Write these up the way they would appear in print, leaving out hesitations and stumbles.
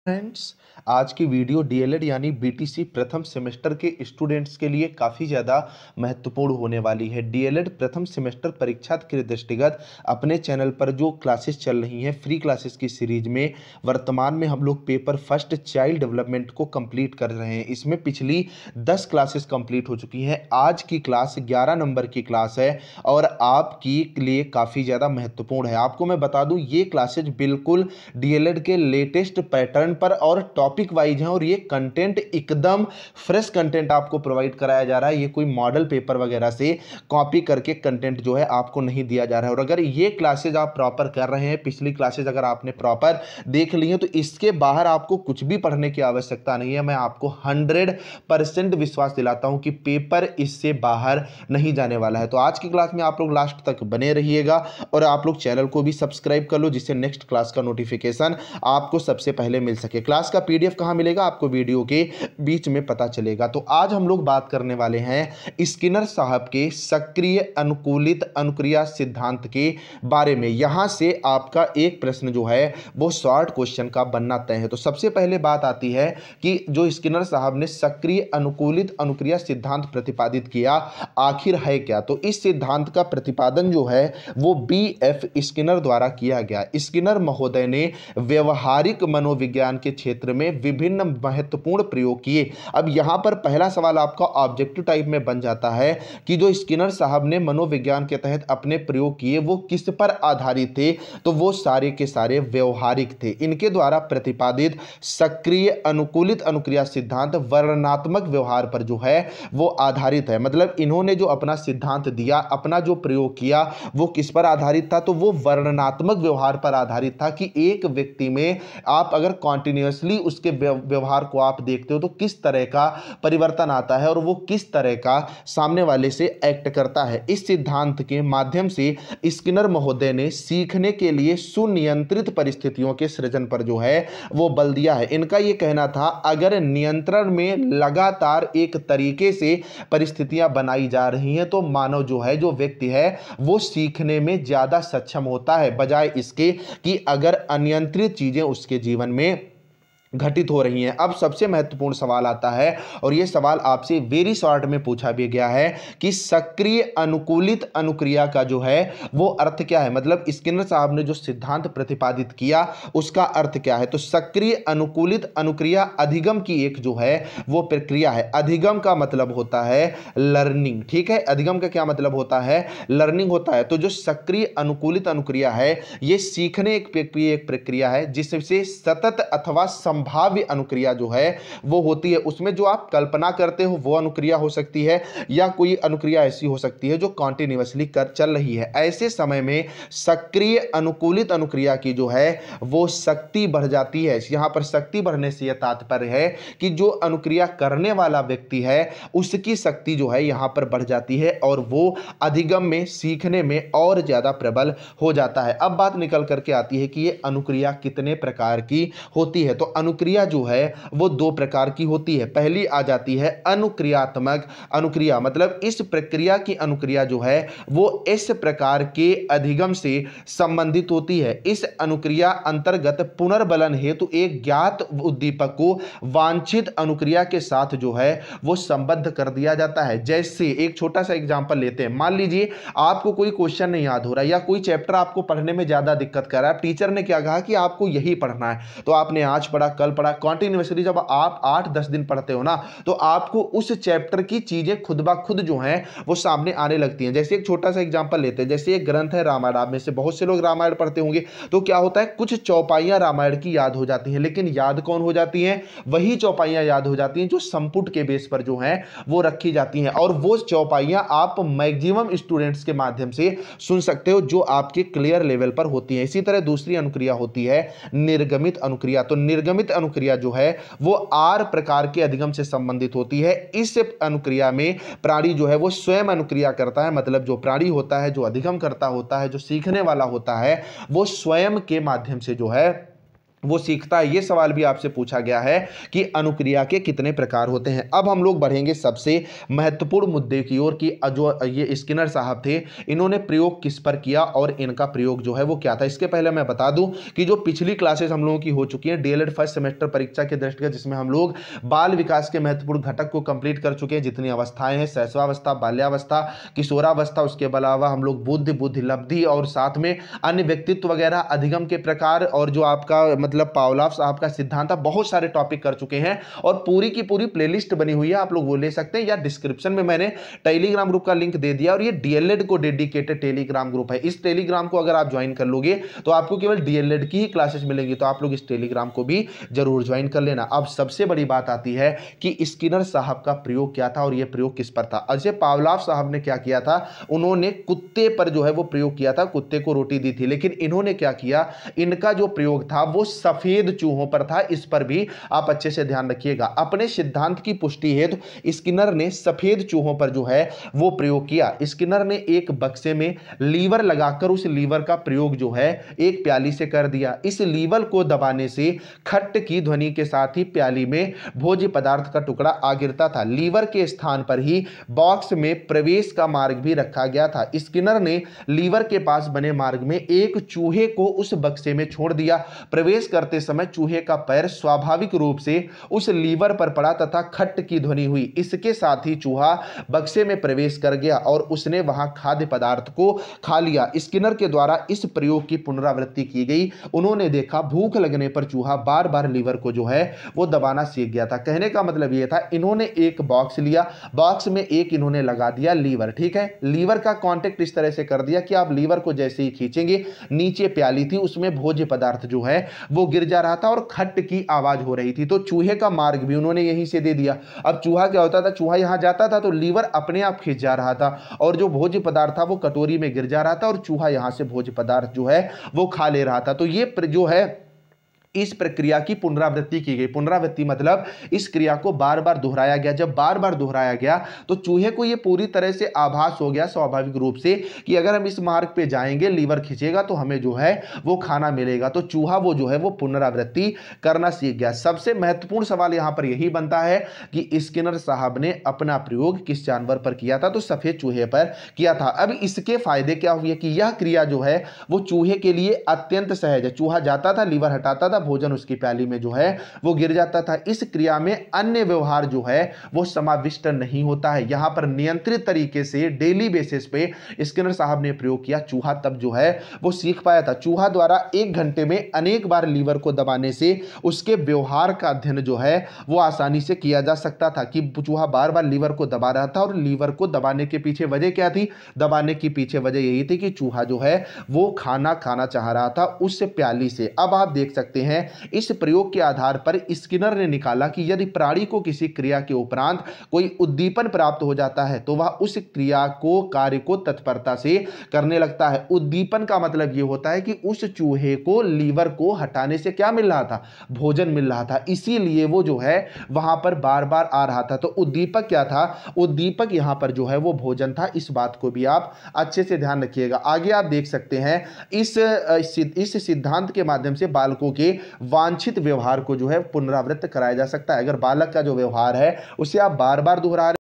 Friends, आज की video DElEd यानी बीटीसी प्रथम सेमेस्टर के स्टूडेंट्स के लिए काफ़ी ज़्यादा महत्वपूर्ण होने वाली है। डीएलएड प्रथम सेमेस्टर परीक्षा के दृष्टिगत अपने चैनल पर जो क्लासेस चल रही हैं फ्री क्लासेस की सीरीज में वर्तमान में हम लोग पेपर फर्स्ट चाइल्ड डेवलपमेंट को कंप्लीट कर रहे हैं। इसमें पिछली 10 क्लासेस कंप्लीट हो चुकी हैं। आज की क्लास 11 नंबर की क्लास है और आपकी लिए काफ़ी ज़्यादा महत्वपूर्ण है। आपको मैं बता दूं, ये क्लासेज बिल्कुल डीएलएड के लेटेस्ट पैटर्न पर और टॉपिक वाइज हैं और ये कंटेंट एकदम फ्रेश कंटेंट आपको प्रोवाइड कराया जा रहा है। ये कोई मॉडल पेपर वगैरह से कॉपी करके कंटेंट जो है आपको नहीं दिया जा रहा है। और अगर ये क्लासेज आप प्रॉपर कर रहे हैं, पिछली क्लासेज अगर आपने प्रॉपर देख ली है, तो इसके बाहर आपको कुछ भी पढ़ने की आवश्यकता नहीं है। मैं आपको 100% विश्वास दिलाता हूं कि पेपर इससे बाहर नहीं जाने वाला है। तो आज की क्लास में आप लोग लास्ट तक बने रहिएगा और आप लोग चैनल को भी सब्सक्राइब कर लो, जिससे नेक्स्ट क्लास का नोटिफिकेशन आपको सबसे पहले मिल सके। क्लास का पीडीएफ कहां मिलेगा आपको वीडियो के बीच में पता चलेगा। तो आज हम लोग बात करने वाले हैं स्किनर साहब के सक्रिय अनुकूलित अनुक्रिया सिद्धांत के बारे में। यहां से आपका एक प्रश्न जो है वो शॉर्ट क्वेश्चन का बनना तय है। तो सबसे पहले बात आती है कि जो स्किनर साहब ने सक्रिय अनुकूलित अनुक्रिया सिद्धांत प्रतिपादित किया, आखिर है क्या। तो इस सिद्धांत का प्रतिपादन जो है वो बीएफ स्किनर द्वारा किया गया। स्किनर महोदय ने व्यवहारिक मनोविज्ञान के क्षेत्र में विभिन्न महत्वपूर्ण प्रयोग किए। अब यहां पर पहला सवाल आपका ऑब्जेक्टिव टाइप में बन जाता है कि जो स्किनर साहब ने मनोविज्ञान के तहत अपने प्रयोग किए वो किस पर आधारित थे। तो वो सारे के सारे व्यवहारिक थे। इनके द्वारा प्रतिपादित सक्रिय अनुकूलित अनुक्रिया सिद्धांत वर्णनात्मक व्यवहार पर जो है वो आधारित है। मतलब इन्होंने जो अपना सिद्धांत दिया, अपना जो प्रयोग किया, वो किस पर आधारित था। तो वो वर्णनात्मक व्यवहार पर आधारित था कि एक व्यक्ति में आप अगर कॉन्टिन्यूअसली उसके व्यवहार को आप देखते हो तो किस तरह का परिवर्तन आता है और वो किस तरह का सामने वाले से एक्ट करता है। इस सिद्धांत के माध्यम से स्किनर महोदय ने सीखने के लिए सुनियंत्रित परिस्थितियों के सृजन पर जो है वो बल दिया है। इनका यह कहना था, अगर नियंत्रण में लगातार एक तरीके से परिस्थितियां बनाई जा रही हैं तो मानव जो है, जो व्यक्ति है, वो सीखने में ज्यादा सक्षम होता है, बजाय इसके कि अगर अनियंत्रित चीजें उसके जीवन में घटित हो रही हैं। अब सबसे महत्वपूर्ण सवाल आता है और यह सवाल आपसे वेरी शॉर्ट में पूछा भी गया है कि सक्रिय अनुकूलित अनुक्रिया का जो है वो अर्थ क्या है। मतलब स्किनर साहब ने जो सिद्धांत प्रतिपादित किया उसका अर्थ क्या है। तो सक्रिय अनुकूलित अनुक्रिया अधिगम की एक जो है वो प्रक्रिया है। अधिगम का मतलब होता है लर्निंग, ठीक है। अधिगम का क्या मतलब होता है, लर्निंग होता है। तो जो सक्रिय अनुकूलित अनुक्रिया है ये सीखने एक प्रक्रिया है जिससे सतत अथवा संभाव्य अनुक्रिया जो है वो होती है। उसमें जो आप कल्पना करते हो वो अनुक्रिया हो सकती है या कोई अनुक्रिया ऐसी हो सकती है जो कॉन्टिन्यूअसली चल रही है। ऐसे समय में सक्रिय अनुकूलित अनुक्रिया की जो है वो शक्ति बढ़ जाती है। यहां पर शक्ति बढ़ने से यह तात्पर्य है कि जो अनुक्रिया करने वाला व्यक्ति है उसकी शक्ति जो है यहां पर बढ़ जाती है और वो अधिगम में, सीखने में और ज्यादा प्रबल हो जाता है। अब बात निकल करके आती है कि ये अनुक्रिया कितने प्रकार की होती है। तो अनुक्रिया जो है वो दो प्रकार की होती है। पहली आ जाती है अनुक्रियात्मक अनुक्रिया। मतलब इस प्रक्रिया की अनुक्रिया जो है वो इस प्रकार के अधिगम से संबंधित होती है। इस अनुक्रिया अंतर्गत पुनर्बलन हेतु एक ज्ञात उद्दीपक को वांछित अनुक्रिया के साथ जो है वो संबद्ध कर दिया जाता है। जैसे एक छोटा सा एग्जांपल लेते हैं। मान लीजिए आपको कोई क्वेश्चन नहीं याद हो रहा या कोई चैप्टर आपको पढ़ने में ज्यादा दिक्कत कर रहा है। टीचर ने क्या कहा कि आपको यही पढ़ना है, तो आपने आज पढ़ा, कल पढ़ा, कॉन्टिन्यूअसली जब आप 8-10 दिन पढ़ते हो ना तो आपको उस चैप्टर की चीजें खुद ब खुद जो हैं वो सामने आने लगती हैं। जैसे एक छोटा सा एग्जांपल लेते हैं। जैसे एक ग्रंथ है रामायण, आप में से बहुत से लोग रामायण पढ़ते होंगे। तो क्या होता है, कुछ चौपाइयां रामायण की याद हो जाती हैं, लेकिन याद कौन हो जाती हैं, वही चौपाइयां याद हो जाती हैं जो संपुट के बेस पर जो है वो रखी जाती हैं। और वो चौपाइयां आप मैक्सिमम स्टूडेंट्स के माध्यम से सुन सकते हो जो आपके क्लियर लेवल पर होती है। इसी तरह दूसरी अनुक्रिया होती है निर्गमित अनुक्रिया। तो निर्गमित अनुक्रिया जो है वो 8 प्रकार के अधिगम से संबंधित होती है। इस अनुक्रिया में प्राणी जो है वो स्वयं अनुक्रिया करता है। मतलब जो प्राणी होता है, जो अधिगम करता होता है, जो सीखने वाला होता है, वो स्वयं के माध्यम से जो है वो सीखता है। ये सवाल भी आपसे पूछा गया है कि अनुक्रिया के कितने प्रकार होते हैं। अब हम लोग बढ़ेंगे सबसे महत्वपूर्ण मुद्दे की ओर कि जो ये स्किनर साहब थे, इन्होंने प्रयोग किस पर किया और इनका प्रयोग जो है वो क्या था। इसके पहले मैं बता दूं कि जो पिछली क्लासेस हम लोगों की हो चुकी हैं डीएलएड फर्स्ट सेमेस्टर परीक्षा के दृष्टिगत, जिसमें हम लोग बाल विकास के महत्वपूर्ण घटक को कंप्लीट कर चुके हैं। जितनी अवस्थाएं हैं, शैशवावस्था, बाल्यावस्था, किशोरावस्था, उसके अलावा हम लोग बुद्धि, बुद्धि लब्धि और साथ में अन्य व्यक्तित्व वगैरह, अधिगम के प्रकार और जो आपका मतलब पावलोव साहब का सिद्धांत, बहुत सारे टॉपिक कर चुके हैं और पूरी की पूरी प्लेलिस्ट बनी हुई है, आप लोग वो ले सकते हैं, या डिस्क्रिप्शन में मैंने टेलीग्राम ग्रुप का लिंक दे दिया। और ये डीएलएड को डेडिकेटेड टेलीग्राम ग्रुप है। इस टेलीग्राम को अगर आप ज्वाइन कर लोगे तो आपको केवल डीएलएड की ही क्लासेस मिलेंगी, तो आप लोग इस टेलीग्राम को भी जरूर ज्वाइन कर लेना। अब सबसे बड़ी बात आती है कि स्किनर साहब का प्रयोग क्या था और यह प्रयोग किस पर था। अजय पावलोव साहब ने क्या किया था, उन्होंने कुत्ते पर जो है वो प्रयोग किया था, कुत्ते को रोटी दी थी। लेकिन इन्होंने क्या किया, इनका जो प्रयोग था वो सफेद चूहों पर था। इस पर भी आप अच्छे से ध्यान रखिएगा। अपने सिद्धांत की पुष्टि हेतु स्किनर ने सफेद चूहों पर जो है वो प्रयोग किया। स्किनर ने एक बक्से में लीवर लगाकर उस लीवर का प्रयोग जो है एक प्याली से कर दिया। इस लीवर को दबाने से खट की ध्वनि के साथ ही प्याली में भोज्य पदार्थ का टुकड़ा आ गिरता था। लीवर के स्थान पर ही बॉक्स में प्रवेश का मार्ग भी रखा गया था। स्किनर ने लीवर के पास बने मार्ग में एक चूहे को उस बक्से में छोड़ दिया। प्रवेश करते समय चूहे का पैर स्वाभाविक रूप से उस लीवर पर पड़ा तथा खट की ध्वनि हुई। इसके साथ ही चूहा बक्से में प्रवेश कर गया और उसने वहां खाद्य पदार्थ को खा लिया। स्किनर के द्वारा इस प्रयोग की पुनरावृत्ति की गई। उन्होंने देखा भूख लगने पर चूहा बार बार लीवर को जो है वो दबाना सीख गया था। कहने का मतलब यह था, इन्होंने एक बॉक्स लिया, बॉक्स में एक इन्होंने लगा दिया लीवर, ठीक है। लीवर का कांटेक्ट इस तरह से कर दिया कि आप लीवर को जैसे ही खींचेंगे, नीचे प्याली थी उसमें भोज्य पदार्थ जो है वो गिर जा रहा था और खट की आवाज हो रही थी। तो चूहे का मार्ग भी उन्होंने यहीं से दे दिया। अब चूहा क्या होता था, चूहा यहां जाता था तो लीवर अपने आप खींच जा रहा था और जो भोज्य पदार्थ था वो कटोरी में गिर जा रहा था और चूहा यहां से भोज्य पदार्थ जो है वो खा ले रहा था। तो ये जो है इस प्रक्रिया की पुनरावृत्ति की गई। पुनरावृत्ति मतलब इस क्रिया को बार बार दोहराया गया। जब बार बार दोहराया गया तो चूहे को यह पूरी तरह से आभास हो गया स्वाभाविक रूप से कि अगर हम इस मार्ग पे जाएंगे, लीवर खींचेगा तो हमें जो है वो खाना मिलेगा। तो चूहा वो जो है वो पुनरावृत्ति करना सीख गया। सबसे महत्वपूर्ण सवाल यहां पर यही बनता है कि स्किनर साहब ने अपना प्रयोग किस जानवर पर किया था, तो सफेद चूहे पर किया था। अब इसके फायदे क्या हुए कि यह क्रिया जो है वो चूहे के लिए अत्यंत सहज है। चूहा जाता था, लीवर हटाता था, भोजन उसकी प्याली में जो है वो गिर जाता था। इस क्रिया में अन्य व्यवहार जो है वो समाविष्ट नहीं होता है। यहां पर नियंत्रित तरीके से डेली बेसिस पे स्किनर साहब ने प्रयोग किया। चूहा तब जो है वो सीख पाया था। चूहा द्वारा 1 घंटे में अनेक बार लीवर को दबाने से उसके व्यवहार का अध्ययन जो है वो आसानी से किया जा सकता था कि चूहा बार बार लीवर को दबा रहा था और लीवर को दबाने के पीछे वजह क्या थी, दबाने की पीछे वजह यही थी कि चूहा जो है वो खाना खाना चाह रहा था उस प्याली से। अब आप देख सकते हैं इस प्रयोग के आधार पर स्किनर ने निकाला कि यदि प्राणी को किसी क्रिया के उपरांत कोई उद्दीपन प्राप्त हो जाता है तो वह उस क्रिया को कार्य को तत्परता से करने लगता है। उद्दीपन का मतलब यह होता है कि उस चूहे को लीवर को हटाने से क्या मिल रहा था, भोजन मिल रहा था, इसीलिए वो जो है वहां पर बार बार आ रहा था। तो उद्दीपक क्या था, उद्दीपक यहां पर जो है वो भोजन था। इस बात को भी आप अच्छे से ध्यान रखिएगा। आगे आप देख सकते हैं इस सिद्धांत के माध्यम से बालकों के वांछित व्यवहार को जो है पुनरावृत्त कराया जा सकता है। अगर बालक का जो व्यवहार है उसे आप बार बार दोहरा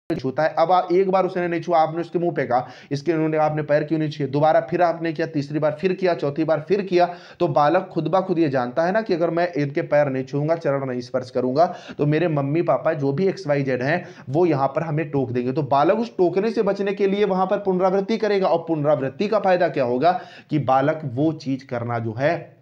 छूता है, अब आप एक बार उसने नहीं छुआ, आपने उसके मुंह पे कहा इसके उन्होंने आपने पैर क्यों नहीं छुए, दोबारा फिर आपने किया, तीसरी बार फिर किया, चौथी बार फिर किया, तो बालक खुद ब खुद ये जानता है ना कि अगर मैं इनके पैर नहीं छूंगा, चरण नहीं स्पर्श करूंगा तो मेरे मम्मी पापा जो भी XYZ हैं वो यहां पर हमें टोक देंगे। तो बालक उस टोकने से बचने के लिए वहां पर पुनरावृत्ति करेगा और पुनरावृत्ति का फायदा क्या होगा कि बालक वो चीज करना जो है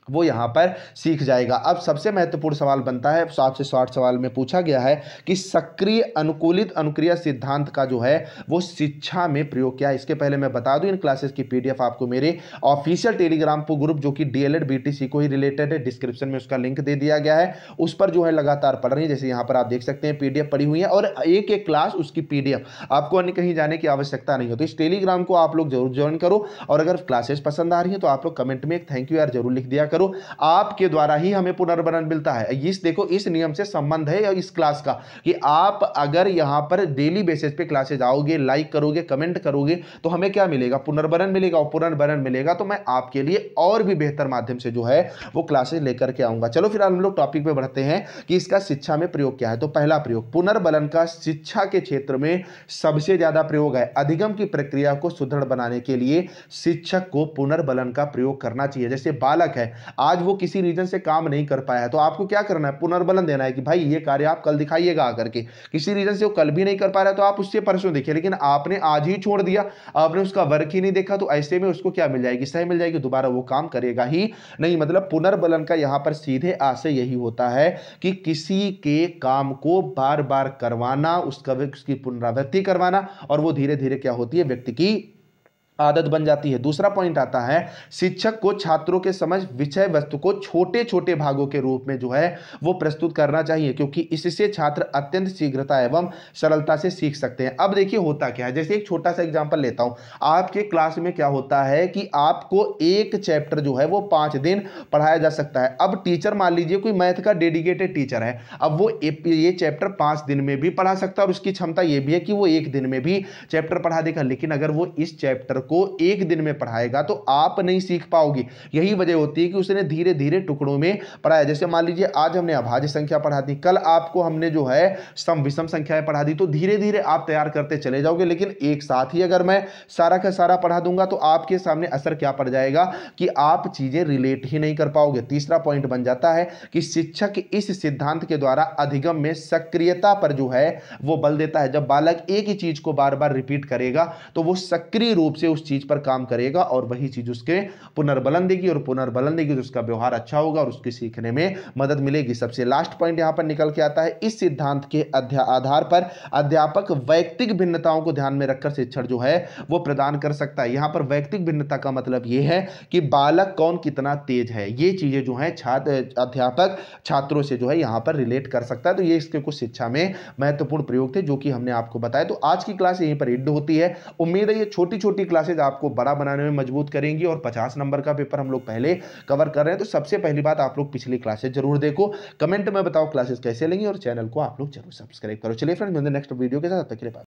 वो यहाँ पर सीख जाएगा। अब सबसे महत्वपूर्ण सवाल बनता है, 7 से 60 सवाल में पूछा गया है कि सक्रिय अनुकूलित अनुक्रिया सिद्धांत का जो है वो शिक्षा में प्रयोग क्या है। इसके पहले मैं बता दूं इन क्लासेस की PDF आपको मेरे ऑफिशियल टेलीग्राम पर ग्रुप जो कि DLED BTC को ही रिलेटेड है, डिस्क्रिप्शन में उसका लिंक दे दिया गया है, उस पर जो है लगातार पढ़ रही है। जैसे यहाँ पर आप देख सकते हैं PDF पड़ी हुई है और एक एक क्लास उसकी PDF, आपको अन्य कहीं जाने की आवश्यकता नहीं हो। तो इस टेलीग्राम को आप लोग जरूर ज्वाइन करो और अगर क्लासेस पसंद आ रही है तो आप लोग कमेंट में एक थैंक यू यार जरूर लिख दिया करो। करो, आपके द्वारा ही हमें पुनर्बलन मिलता है। इस देखो इस नियम से संबंध है इस क्लास का कि आप अगर यहां पर डेली बेसिस पे क्लासेज आओगे, लाइक करोगे, कमेंट करोगे तो हमें क्या मिलेगा, पुनर्बलन मिलेगा, और पुनर्बलन मिलेगा तो मैं आपके लिए और भी बेहतर माध्यम से जो है वो क्लासेज लेकर के आऊंगा। चलो फिर हम लोग टॉपिक पे बढ़ते हैं कि इसका शिक्षा में प्रयोग क्या है। तो पहला प्रयोग, पुनर्बलन का शिक्षा के क्षेत्र में सबसे ज्यादा प्रयोग है। अधिगम की प्रक्रिया को सुदृढ़ बनाने के लिए शिक्षक को पुनर्बलन का प्रयोग करना चाहिए। जैसे बालक है, आज वो किसी रीजन से काम नहीं कर पाया है तो आपको क्या करना है, पुनर्बलन देना है कि भाई ये कार्य आप कल दिखाइएगा आकर के। किसी रीजन से वो कल भी नहीं कर पा रहा तो आप उससे परसों देखिए, लेकिन आपने आज ही छोड़ दिया, आपने उसका वर्क ही नहीं देखा, तो ऐसे में उसको क्या मिल जाएगी, सही मिल जाएगी, दोबारा वो काम करेगा ही नहीं। मतलब पुनर्बलन का यहां पर सीधे आशय यही होता है कि किसी के काम को बार बार करवाना, उसकी पुनरावृत्ति करवाना, और वो धीरे धीरे क्या होती है, व्यक्ति की आदत बन जाती है। दूसरा पॉइंट आता है, शिक्षक को छात्रों के समझ विषय वस्तु को छोटे छोटे भागों के रूप में जो है वो प्रस्तुत करना चाहिए, क्योंकि इससे छात्र अत्यंत शीघ्रता एवं सरलता से सीख सकते हैं। अब देखिए होता क्या है, जैसे एक छोटा सा एग्जांपल लेता हूं, आपके क्लास में क्या होता है कि आपको एक चैप्टर जो है वो 5 दिन पढ़ाया जा सकता है। अब टीचर मान लीजिए कोई मैथ का डेडिकेटेड टीचर है, अब वो ये चैप्टर 5 दिन में भी पढ़ा सकता है, और उसकी क्षमता ये भी है कि वो एक दिन में भी चैप्टर पढ़ा देगा। लेकिन अगर वो इस चैप्टर को एक दिन में पढ़ाएगा तो आप नहीं सीख पाओगे। यही वजह होती है कि उसने धीरे धीरे टुकड़ों में पढ़ाया। जैसे मान लीजिए आज हमने अभाज्य संख्या पढ़ा दी, कल आपको हमने जो है सम विषम संख्याएं पढ़ा दी, तो धीरे धीरे आप तैयार करते चले जाओगे। लेकिन एक साथ ही अगर मैं सारा का सारा पढ़ा दूंगा तो आपके सामने असर क्या पड़ जाएगा कि आप चीजें रिलेट ही नहीं कर पाओगे। तीसरा पॉइंट बन जाता है कि शिक्षक इस सिद्धांत के द्वारा अधिगम में सक्रियता पर जो है वो बल देता है। जब बालक एक ही चीज को बार बार रिपीट करेगा तो वो सक्रिय रूप से उस चीज पर काम करेगा, और वही चीज उसके पुनर्बलन देगी, और पुनर्बलन देगी तो उसका व्यवहार अच्छा होगा और उसके सीखने में मदद मिलेगी। सबसे लास्ट पॉइंट यहां पर निकल के आता है, इस सिद्धांत के आधार पर अध्यापक वैयक्तिक भिन्नताओं को ध्यान में रखकर शिक्षण जो है वो प्रदान कर सकता है। यहां पर वैयक्तिक भिन्नता का मतलब यह है कि बालक कौन कितना तेज है, ये चीजें जो है अध्यापक छात्रों से जो है यहां पर रिलेट कर सकता है। तो ये इसके कुछ शिक्षा में महत्वपूर्ण प्रयोग थे जो कि हमने आपको बताया। तो आज की क्लास यहीं पर एंड होती है। उम्मीद है ये छोटी छोटी क्लासेज आपको बड़ा बनाने में मजबूत करेंगी, और 50 नंबर का पेपर हम लोग पहले कवर कर रहे हैं। तो सबसे पहली बात, आप लोग पिछली क्लासेज जरूर देखो, कमेंट में बताओ क्लासेस कैसे लेंगे, और चैनल को आप लोग जरूर सब्सक्राइब करो। चलिए फ्रेंड्स, मिलते हैं नेक्स्ट वीडियो के साथ, तब तक के लिए बाय।